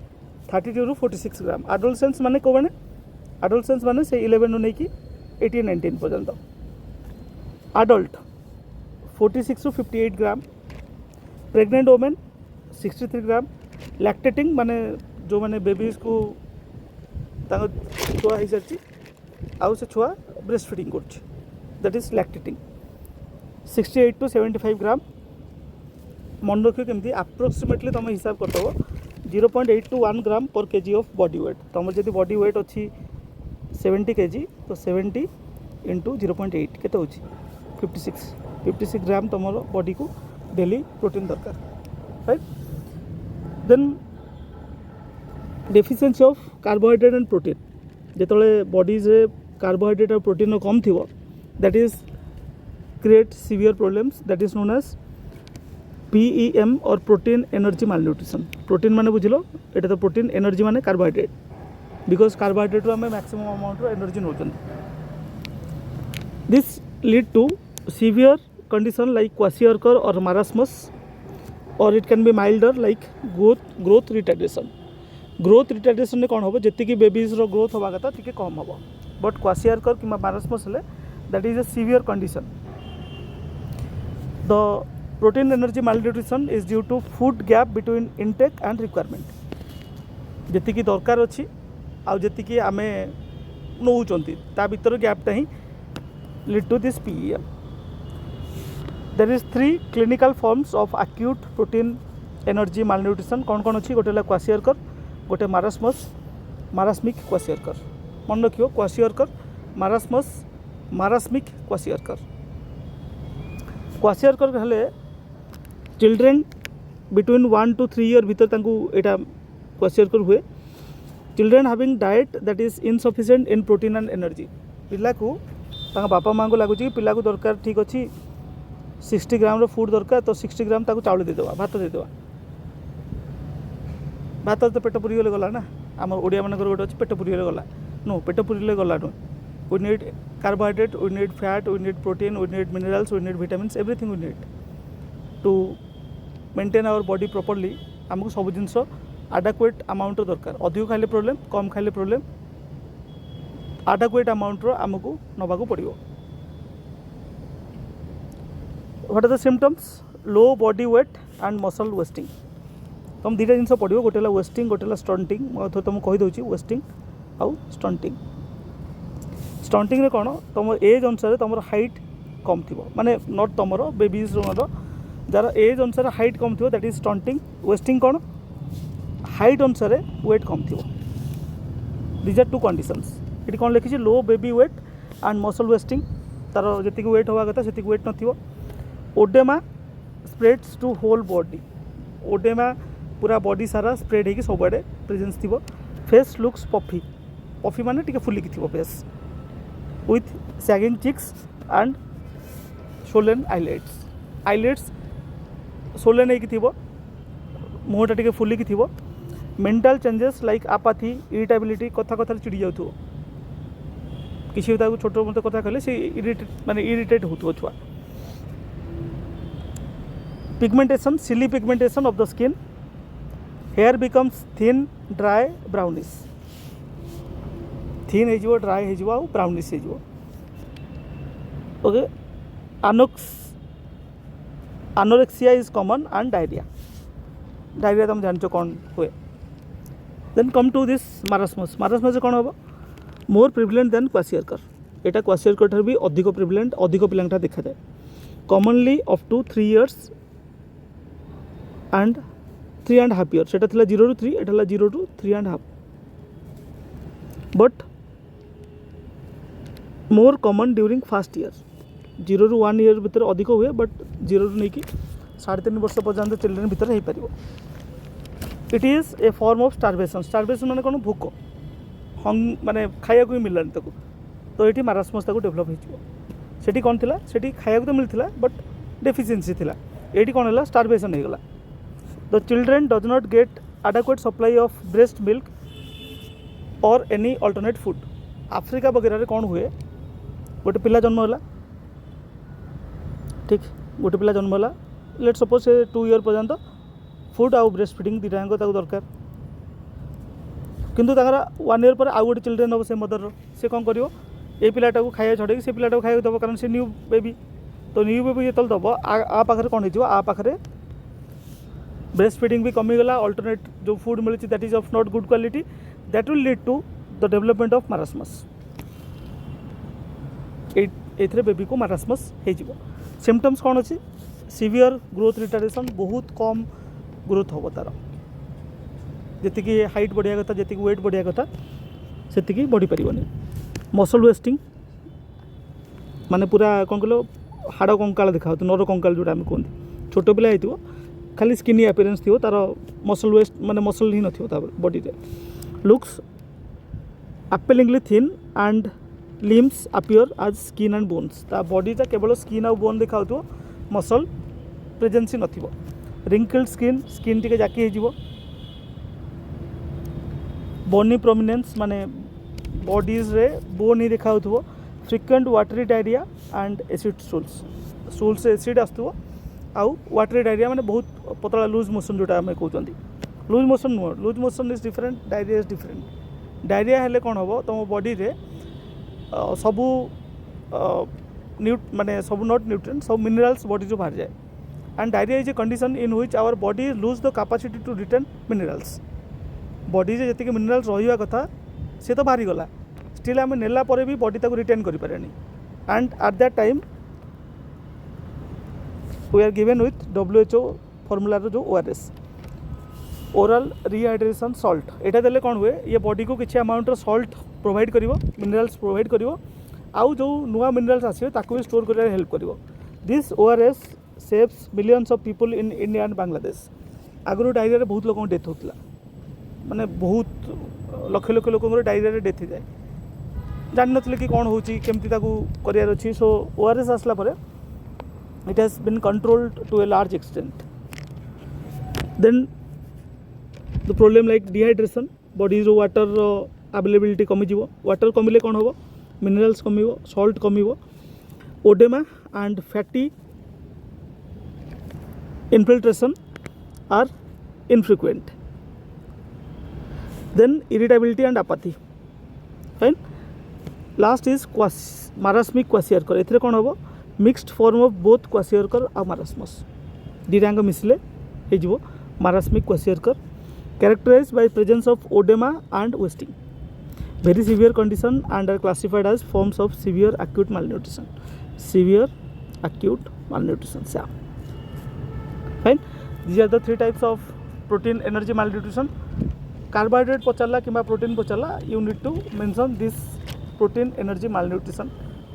32 to 46 ग्राम एडोलसेंस माने को माने एडोलसेंस माने से 11 नु नेकी 18 19 पर्यंत adult 46 to 58 gram pregnant women 63 gram lactating माने जो माने बेबीज को छुआ हो सारी आउ से छुआ ब्रेस्ट फीडिंग कर दैट इज लैक्टेटिंग 68 to 75 ग्राम मन रखियो केमती अप्रोक्सीमेटली तुम हिसाब करदेव 0.8 to 1 ग्राम पर केजी ऑफ बॉडी वेट तुम जब बॉडी वेट अच्छी 70 kg तो 70 इंटू 0.8 केते होची 56 ग्राम तुम बॉडी को डेली प्रोटीन दरकार right then deficiency of carbohydrate and protein जिते बॉडीज कार्बोहाइड्रेट और प्रोटीन कम थी that is create severe problems that is known as PEM or protein energy malnutrition protein माने बुझिलो एटा तो protein energy माने carbohydrate because carbohydrate रो हमें maximum amount row energy नोचन this lead to severe condition like kwashiorkor or marasmus or it can be milder like growth retardation ने कौन होबो जति की बेबीज रो ग्रोथ होबा कथा टिके कम होबो बट क्वाशियरकर कि मारास्मस ले that is a severe condition The protein energy malnutrition is due to food gap between intake and requirement जति की दरकार अच्छी आउ जति की आमे नौचंती ता भीतर गैपटा ही lead to this PEM there is 3 clinical forms of acute protein energy malnutrition कौन अच्छी गोटे क्वाशियरकर गोटे मारास्मिक क्वाशियरकर मन रखियो क्वाशियरकर मारास्मिक क्वाशियरकर क्वाशियरकर हेले चिल्ड्रेन बिटवीन 1 to 3 year भीतर यहाँ क्वाशियरकर हुए children having diet that is insufficient in protein and energy पिला को बापा माँ को लगुच कि पिला को दरकार ठीक अच्छी 60 ग्राम फूड दरकार तो 60 ग्राम चाउल देदेवा भात देदेवा भात तो पेट पुरी गला ना आम ओडिया मान गोटे अच्छे पेट पुरी गला नो पेट पुरी गला नु we need carbohydrate, we need fat, we need protein, we need minerals, we need vitamins, everything we need to maintain our body properly आमको सब जिनस adequate amount दरकार अधिक खाइले प्रॉब्लम कम खाइले प्रॉब्लम adequate amount आमको नबाको पड़िबो what are the symptoms low body weight and muscle wasting तुम दुटा जिनस पड़ो गोटे वेस्टिंग गोटे स्टंटिंग मैं तुमको कही दूसरी वेस्टिंग आउ स्टंटिंग रे कौन तुम एज अनुसार तुम हाइट कम थी माने नॉट तुम बेबीज जार एज अनुसार हाइट कम थी दैट इज स्टंटिंग वेस्टिंग कौन हाइट अनुसार वेट कम थी दिज आर 2 कंडीशंस ये कौन लिखी low baby weight and muscle wasting तार जी वेट हवा कथा से वेट न oedema spreads to whole body oedema पूरा बॉडी सारा स्प्रेड होगी सब आड़े प्रेजेंस थी फेस लुक्स पफी माने टिके फुलिकी थी face with sagging cheeks and swollen eyelids swollen होगी थी मुहटा टिके फुलिकी थी मेंटल चेंजेस लाइक आपाथी इरिटेबिलिटी कथा कथा चिड़ी जाऊ किसी छोट मोट कथा कहले से इरिटेट हो छुआ पिगमेंटेशन सिली pigmentation of the skin hair becomes thin dry brownish thin हो ड्राई हो ब्राउनिश हो okay anorexia is common and diarrhoea तुम जान कौन हुए then come to this marasmus marasmus कौन हम मोर प्रिविलेंट देन क्वासियरकर यहाँ क्वासियरकर ठार भी अधिक प्रिविलेंट अधिक पिला देखा जाए commonly up to 3 years and 3.5 years से 0 to 3 Etah 0 to 3.5 but more common during first year 0 to 1 year भितर अधिक हुए बट 0 to नहीं कि 3.5 वर्ष पर्यंत चिल्ड्रेन भितर हो पार it is a form of starvation starvation माने कौन भोक हंग माने खाया को मिललानी ताको तो ये मारास्मस डेभलप होती कौन थिला सेठी खाया तो मिलता बट डेफिशिएंसी थिला ये कौन है स्टारवेशन हो गला the children does not gate adequate supply of breast milk और एनी अल्टरनेट फूड आफ्रिका वगैरह कौन हुए गोटे पिला जन्म है ठीक गोटे पिला जन्म है लेट सपोज से 2 year पर्यंत फूड आउ ब्रेस्ट फीडिंग दुटा दरकार किंतु 1 year पर आउ गोटे चिल्ड्रेन हम से मदर से कौन कर ये पिलाटा को खाया छड़े से पिलाटा को खाया दब कारण से न्यू बेबी तो न्यू बेबी जो दब आ पाखे कौन हो आ पाखे ब्रेस्ट फीडिंग भी कमीगला अल्टरनेट जो फूड मिली that is of not good quality that will lead to the development of marasmus ये बेबी को मारास्मस हो सिम्पटम्स कौन अच्छी सीवियर ग्रोथ रिटार्डेशन बहुत कम ग्रोथ हम तार जी हाइट बढ़िया कथा जी वेट बढ़िया कथा से बढ़ी पारनी मसल वेस्टिंग माने पूरा कौन कह हाड़ कंकाल देखा नर कंकाल जोटा आम कहते छोट पिला हो खाली स्किनी अपीयरेंस थी तार मसल वेस्ट माने मसल ही न बॉडी रे looks appallingly thin and limbs appear as skin and bones ता बॉडीटा केवल स्किन आ बोन देखा मसल प्रेजेंस ही नथिबो रिंकल्ड स्किन टिके जाकी हो बोनी प्रोमिनेंस माने बॉडीज रे बोन ही देखा frequent watery diarrhoea and acid stools acid आसो आउ वाटरी डायरिया माने बहुत पतला लूज मोशन जोटा आम कहते लूज मोशन नुह loose motion is different diarrhoea is different diarrhoea हेले कौन हम तुम बॉडी रे सबू माने सब नॉट न्यूट्रिएंट सब मिनरल्स बॉडी जो बाहर जाए and diarrhoea is a condition in which our body lose the capacity to retain minerals body जे जति मिनरल्स रहिबा कथा से तो बाहरी गला स्टिल आम नेला पर भी बॉडी ताको रिटेन करि पारेनी and at that time we are given with WHO formula जो ORS ओरल रिहाइड्रेशन सॉल्ट यहाँ देले कौन हुए ये बॉडी को किसी अमाउंट सॉल्ट प्रोवाइड करिवो मिनरल्स प्रोवाइड करिवो आउ जो नुआ मिनरल्स आसियो ताको भी स्टोर कर हेल्प करिवो this ORS saves millions of people in India and Bangladesh आगुरी डायरिया बहुत लोगों डेथ होता माने बहुत लक्ष लक्ष लोक डायरिया डेथ जाए जान नथिले कि कौन होची केमती ताकू करियार अछि सो ORS आसला परे it has been controlled to a large extent then the problem like dehydration body जो वाटर अवेलेबिलिटी कमी वाटर कमिले कौन हम मिनरल्स कम सॉल्ट कम oedema and fatty infiltration are infrequent then irritability and apathy fine last is marasmic kwashiorkor एथिरे कौन हम mixed form of both kwashiorkor और मारास्मस दुटाक मिसले हो marasmic kwashiorkor characterized by presence of oedema and wasting very severe condition and are classified as forms of severe acute malnutrition yeah. Fine, these are the 3 types of protein energy malnutrition carbohydrate pachala kimba protein pachala you need to mention this protein energy malnutrition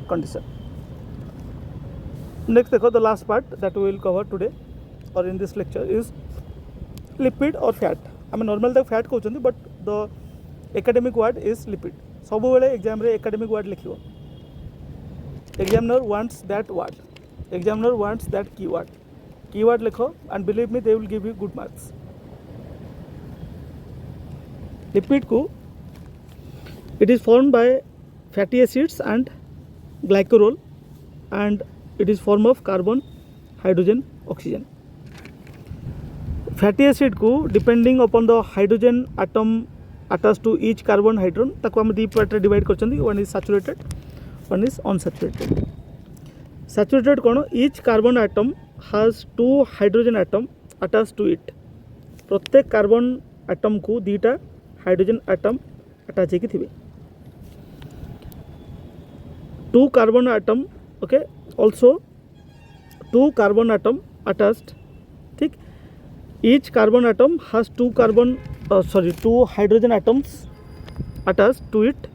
condition next देखो the last part that we will cover today or in this lecture is lipid or fat आम नॉर्मल तक फैट कहते but the academic word is lipid सब बेले एग्जाम रे एकेडमिक वर्ड लिखो examiner wants that word examiner wants that keyword लिखो and believe me they will give you good marks lipid को it is formed by fatty acids and glycerol and it is form of carbon, hydrogen, oxygen. Fatty acid को depending upon the hydrogen atom attached to each carbon hydrogen ताको हम दी पार्ट डिवाइड करछंदी. one is saturated, one is unsaturated. Saturated कोन, each carbon atom has 2 hydrogen atom attached to it. प्रत्येक कार्बन एटम को दीटा हाइड्रोजन एटम अटैच होगी थिबे. 2 carbon atom, okay, also 2 carbon atom attached, ठीक. Each carbon atom has 2 hydrogen atoms attached to it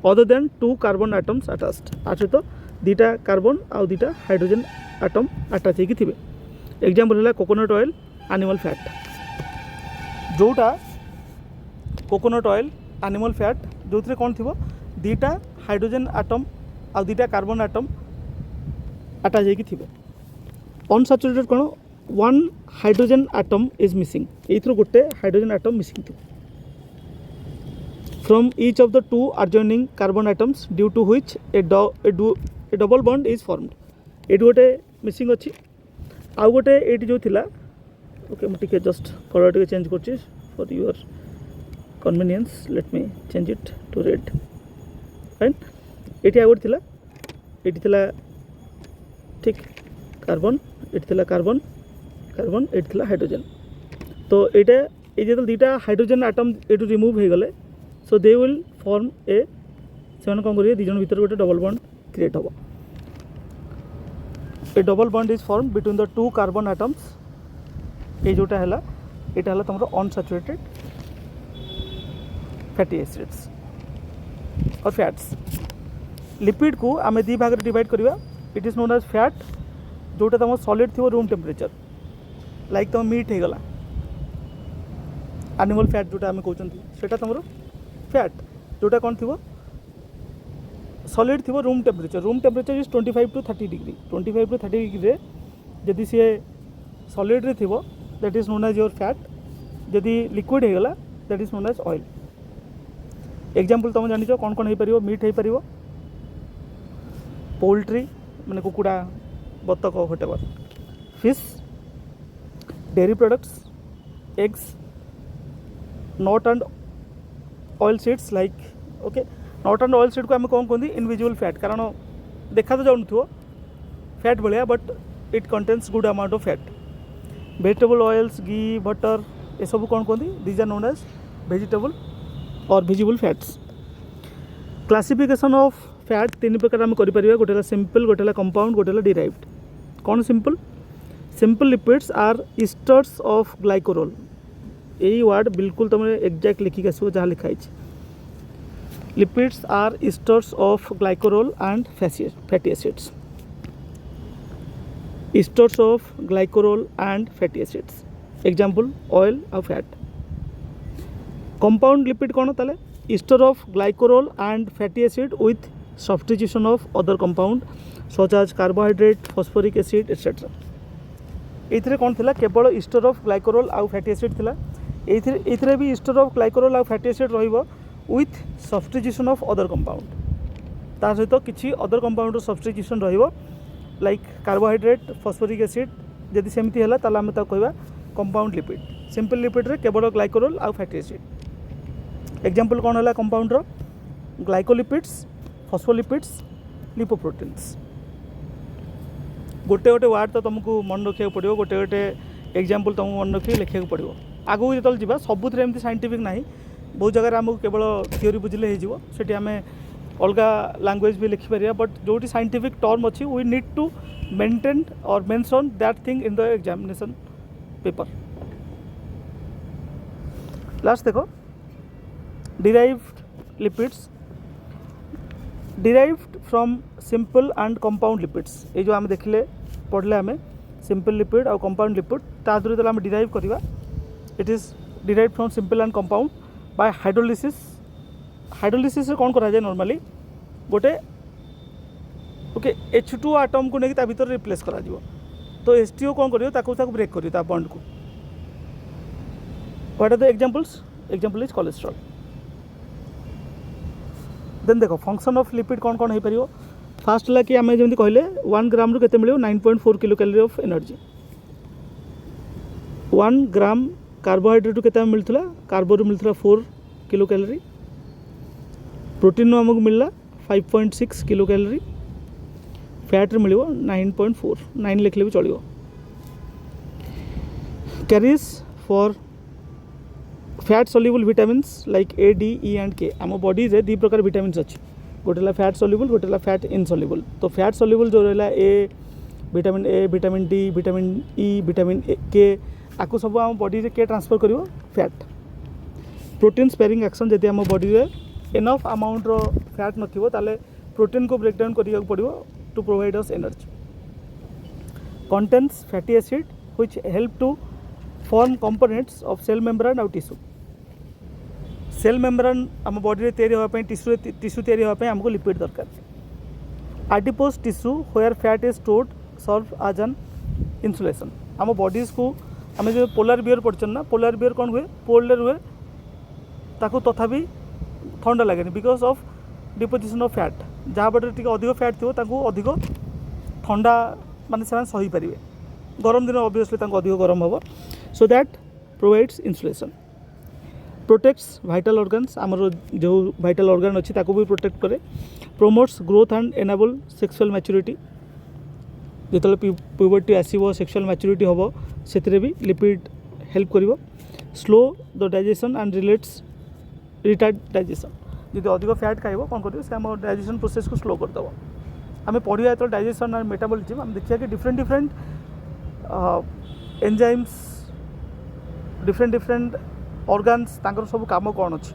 other than 2 carbon atoms attached. आछे तो दीटा कार्बन आउ दीटा हाइड्रोजन एटम अटैच होगी थिबे. एग्जांपल है कोकोनट ऑयल, एनिमल फैट. जोटा कोकोनट ऑयल, एनिमल फैट जो थे कौन थी दीटा हाइड्रोजन एटम आ दीटा कार्बन एटम अटैच होगी थिबे. अनसैचुरेटेड कौन, 1 हाइड्रोजन एटम इज मिसिंग. एथरो गोटे हाइड्रोजन एटम मिसिंग थी from each of the 2 adjoining carbon atoms due to which a double bond is formed. ये गोटे मिसिंग अच्छी. आउ गोटे ये जो थिला, ओके मुझे जस्ट कलर टे चेंज कर for your convenience. Let me change it to red. Fine. ये आगे थिला, ये थिला ठीक कार्बन, ये थिला कार्बन कार्बन, ये थिला हाइड्रोजन. तो ये जो दीटा हाइड्रोजन एटम ये रिमूव हो गले, सो दे विल फॉर्म ए से कौन करेंगे दुजन भीतर गोटे डबल बॉन्ड क्रिएट हम. A double bond is form between the 2 carbon atoms. ये जोटा है यहाँ तुम अनसैचुरेटेड फैटी एसिड्स और फैट्स. लिपिड को आम 2 भाग डिवाइड करवा. It is known as fat जोटा तुम सॉलिड थी रूम टेम्परेचर, लाइक तुम मीट हो गला. एनिमल फैट जोटा आम कहते सेटा तुम फैट जोटा कौन थी सॉलिड थी room temperature. Room temperature is 25 to 30 degree. 25 to 30 degree जदि सी सॉलिड रे थी that is known as your fat. जदि लिक्विड हो गला that is known as oil. Example तुम जानिछ कौन कौन हो पारिबो. मीट हो पारिबो, पोल्ट्री माने कुकुड़ा, बतक, whatever, fish, dairy products, eggs, nut and oil seeds like, okay. Nut and oil seed को आम कौन कहते इनविजिबल फैट, कारण देखा तो जाऊन फैट भाया but it contains good amount of fat. Vegetable oils, ghee, butter, ये सब कौन कहते, these are known as vegetable और visible fats. Classification of fat 3 प्रकार आम कर. गोटे सिंपल, गोटे कंपाउंड, गोटे डिराइव्ड. कौन simple? Simple lipids are esters of glycerol. यही वर्ड बिल्कुल तुम एक्जाक्ट लिखिक आसो जहाँ लिखाई. Lipids are esters of glycerol and fatty acids. Esters of glycerol and fatty acids. Example oil और फैट. कंपाउंड लिपिड कौन ताले? Ester of glycerol and fatty acid with substitution of other compound such as carbohydrate, phosphoric acid etcetera. ये कौन थिला? केवल ईस्टर ऑफ ग्लाइकोरोल आउ फैटी एसिड थिला. ये भी ईस्टर ऑफ ग्लाइकोरोल आउ फैटी एसिड रहिबो with substitution of other compound. ता सहित किछि अदर कंपाउंड सब्स्टिट्यूशन रहिबो लाइक कार्बोहाइड्रेट, फॉस्फोरिक एसिड. जदि सेमती हैला ताला हम ता कहबा कंपाउंड लिपिड. सिंपल लिपिड रे केवल ग्लाइकोरोल आउ फैटी एसिड. एग्जांपल कौन है कंपाउंड रो? Glycolipids, phospholipids, lipoproteins. गोटे गोटे वार्ड तो तुमको मन रखा पड़ो, गोटे गोटे एग्जांपल तुमको मन रखिए लिखा पड़ो. आगू जो जावा सबुथ एमती साइंटिफिक ना, बहुत जगह आमको केवल थियोरी बुझे होटी आम अलग लैंग्वेज भी लिखिपर. बट जो साइंटिफिक टर्म अच्छी वी नीड टू मेंटेन और mention that thing in the examination paper. Last देखो derived lipids. Derived from simple and compound lipids. ये जो आम देखले पढ़ले आम सिंपल लिपिड और कंपाउंड लिपिड ता दूर आम डिराइव करवा. It is derive from simple and compound by hydrolysis. Hydrolysis कौन करा जाए नॉर्मली गोटे ओके H2 आटम को लेकिन भीतर रिप्लेस करा जिवो. तो H2O कौन करियो ताको ब्रेक करियो ता बॉन्ड को. What are the examples? Example is cholesterol. Then देखो फंक्शन ऑफ लिपिड कौन कौन हो पारियो. फास्ट है कि आम जमी कहले 1 ग्राम रु केते मिलियो 9.4 kilo calorie of energy. 1 gram carbohydrate केते मिलता कार्बो रु मिलता 4 किलो कैलोरी. प्रोटीन आमको मिलला 5.6 किलो कैलोरी. फैट मिलियो 9.4 9 लिखले भी चलियो. Carries for fat soluble vitamins like A D E and के. आम बॉडी रे दी प्रकार विटामिन्स अच्छी. गोटे फैट सॉल्युबल गोटे फैट इनसॉल्युबल. तो फैट सॉल्युबल जो रहा A vitamin D vitamin E vitamin के आपको सब आम बॉडी रे के ट्रांसफर करियो फैट. प्रोटीन स्पेयरिंग एक्शन जदि आम बॉडी रे एनफ अमाउंट रो फैट नथिबो ताले प्रोटीन को ब्रेक डाउन करिया पड़ियो to provide us energy. Contains fatty acid which help to form components of cell membrane और टिश्यू. सेल मेम्ब्रेन आम बॉडी रे तैयारी होगा टिश्यू तैयारी होगा आमको लिपिड दरकार. Adipose tissue where fat is stored serve as an insulation. आम बॉडीज को आम जो पोलार बियर पढ़छन ना पोलार बियर कौन हुए पोलर हुए ताकू तथापि ठंडा लगे because of deposition of fat. जहाँ बटे टी अधिक फैट थी अधिक ठंडा माने से सही पारे. गरम दिन ऑब्वियसली अधिक गरम हम. So that provides insulation. Protects vital organs. आमर जो वाइटल ऑर्गन अच्छी ताको भी प्रोटेक्ट करे. Promotes growth and enable sexual maturity. जो प्यूबर्टी आसो सेक्सुअल मैच्योरिटी हम से भी लिपिड हेल्प कर. Slow the digestion and relates retard digestion. जो अधिक फैट खाइब कौन कर डाइजेशन प्रोसेस को स्लो करदेव. आम पढ़ा जो डाइजेशन एंड मेटाबॉलिज्म आम देखिए कि different different enzymes different organs तांकर सब काम कौन अच्छी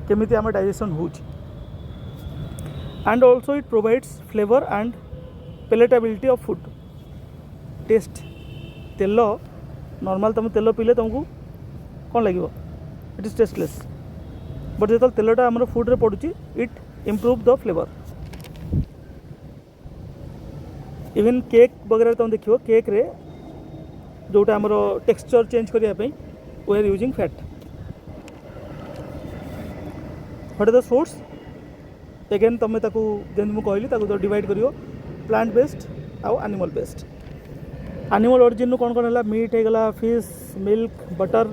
केमिति आम डाइजेशन हो. And also it provides flavour and palatability of food. Taste तेल नॉर्मल तुम तेल पीले तुमको कौन लगे इट इज टेस्टलेस. बट जो तेलटा आम फूड रे पड़ुची it improve the flavour. Even cake वगैरह तुम देखो केक रे जोटा आम टेक्सचर चेंज करने we are using fat. What is the source again तुम जमी कहली डिवाइड करियो प्लांट बेस्ड आउ एनिमल बेस्ड. एनिमल ओरिजिन कौन कौन है मीट होगा fish milk butter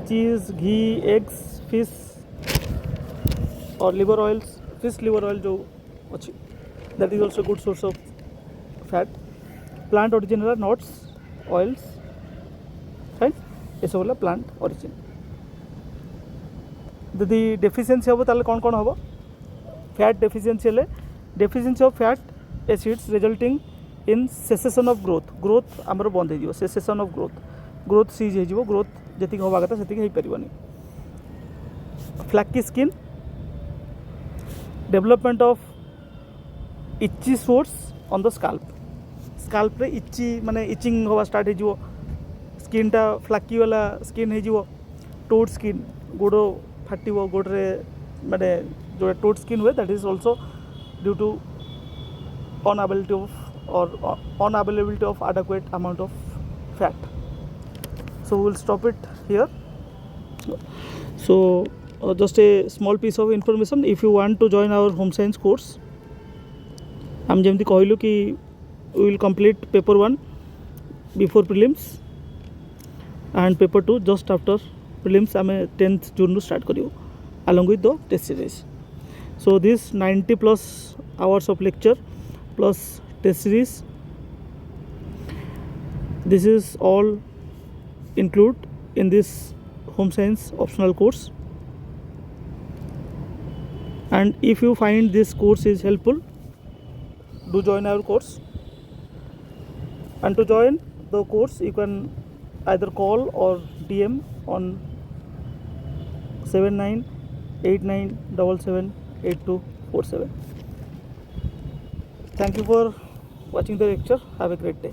cheese ghee eggs fish और liver oils. Fish liver oil जो अच्छी that is also good source of fat. Plant origin है नट्स ऑयल्स फाइन ये सब प्लांट ओरिजिन. यदि डेफिशिएंसी हम ताले कौन कौन हम फैट डेफिशिएंसी हेले deficiency of fat acids resulting in cessation of growth आमर बंद हो सेसेसन ऑफ ग्रोथ सीज हो ग्रोथ जी हवा कथा से हो पारनी. Flaky skin development of itchy sores on the scalp रे इची माने इचिंग हवा स्टार्ट हो स्किनटा फ्लाकी वाला स्किन हो. टोड स्किन गोड़ फाट गोड़े माने जो टोड स्किन हुए that is also due to unavailability of और unavailability of adequate amount of fat. So we will stop it here. So just a small piece of information, if you want to join our home science course हम जमी कहलु कि we will complete paper 1 before prelims and paper 2 just after prelims आम 10th June start करियो along with the test series. So this 90 plus hours of lecture plus test series, this is all include in this home science optional course. And if you find this course is helpful, do join our course. And to join the course you can either call or DM on 7989778247. Thank you for watching the lecture. Have a great day.